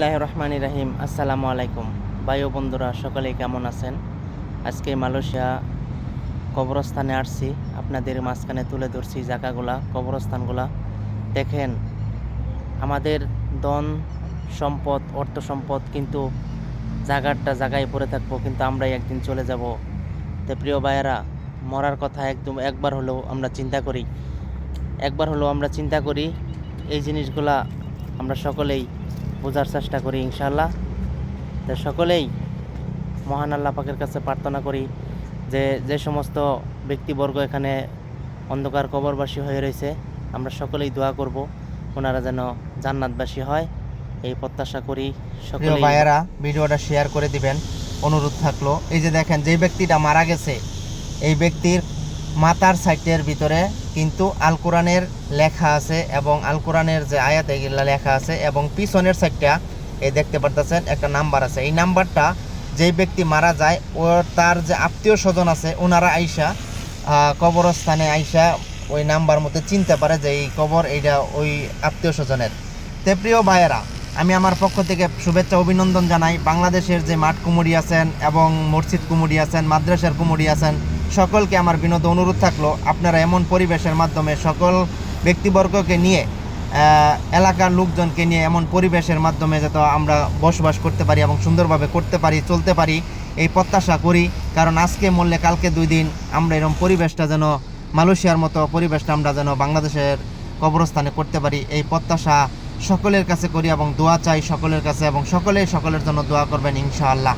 রহমানির রাহিম। আসসালামু আলাইকুম ভাই ও বন্ধুরা, সকলে কেমন আছেন? আজকে মালয়েশিয়া কবরস্থানে আসছি, আপনাদের মাঝখানে তুলে ধরছি জায়গাগুলা, কবরস্থানগুলা। দেখেন, আমাদের ধন সম্পদ, অর্থ সম্পদ কিন্তু জায়গায় পড়ে থাকবো, কিন্তু আমরাই একদিন চলে যাব। তো প্রিয় ভাইয়েরা, মরার কথা একবার হলেও আমরা চিন্তা করি। এই জিনিসগুলা আমরা সকলেই বোঝার চেষ্টা করি ইনশাআল্লাহ। তো সকলেই মহান আল্লাহ পাকের কাছে প্রার্থনা করি যে যে সমস্ত ব্যক্তিবর্গ এখানে অন্ধকার কবরবাসী হয়ে রয়েছে, আমরা সকলেই দোয়া করব ওনারা যেন জান্নাতবাসী হয়, এই প্রত্যাশা করি। প্রিয় সকলেই ভাইয়েরা, ভিডিওটা শেয়ার করে দিবেন, অনুরোধ থাকলো। এই যে দেখেন, যে ব্যক্তিটা মারা গেছে, এই ব্যক্তির মাথার সাইটের ভিতরে কিন্তু আল কোরআনের লেখা আছে, এবং আল কোরআনের যে আয়াত এগুলা লেখা আছে, এবং পিছনের সাইডটা এই দেখতে পারতেছেন একটা নাম্বার আছে। এই নাম্বারটা যেই ব্যক্তি মারা যায়, ও তার যে আত্মীয় স্বজন আছে, ওনারা আইসা কবরস্থানে আইসা ওই নাম্বার মতো চিনতে পারে যে এই কবর এইটা ওই আত্মীয় স্বজনের। তে প্রিয় ভাইয়েরা, আমি আমার পক্ষ থেকে শুভেচ্ছা অভিনন্দন জানাই। বাংলাদেশের যে মাঠ কুমুরি আছেন এবং মসজিদ কুমুরি আছেন, মাদ্রাসার কুমুরি আছেন, সকলকে আমার বিনোদ অনুরোধ থাকলো, আপনারা এমন পরিবেশের মাধ্যমে সকল ব্যক্তিবর্গকে নিয়ে, এলাকার লোকজনকে নিয়ে এমন পরিবেশের মাধ্যমে যাতে আমরা বসবাস করতে পারি এবং সুন্দরভাবে করতে পারি, চলতে পারি, এই প্রত্যাশা করি। কারণ আজকে মরলে কালকে 2 দিন আমরা এরকম পরিবেশটা যেন, মালয়েশিয়ার মতো পরিবেশটা আমরা যেন বাংলাদেশের কবরস্থানে করতে পারি, এই প্রত্যাশা সকলের কাছে করি এবং দোয়া চাই সকলের কাছে, এবং সকলের জন্য দোয়া করবেন ইনশাআল্লাহ।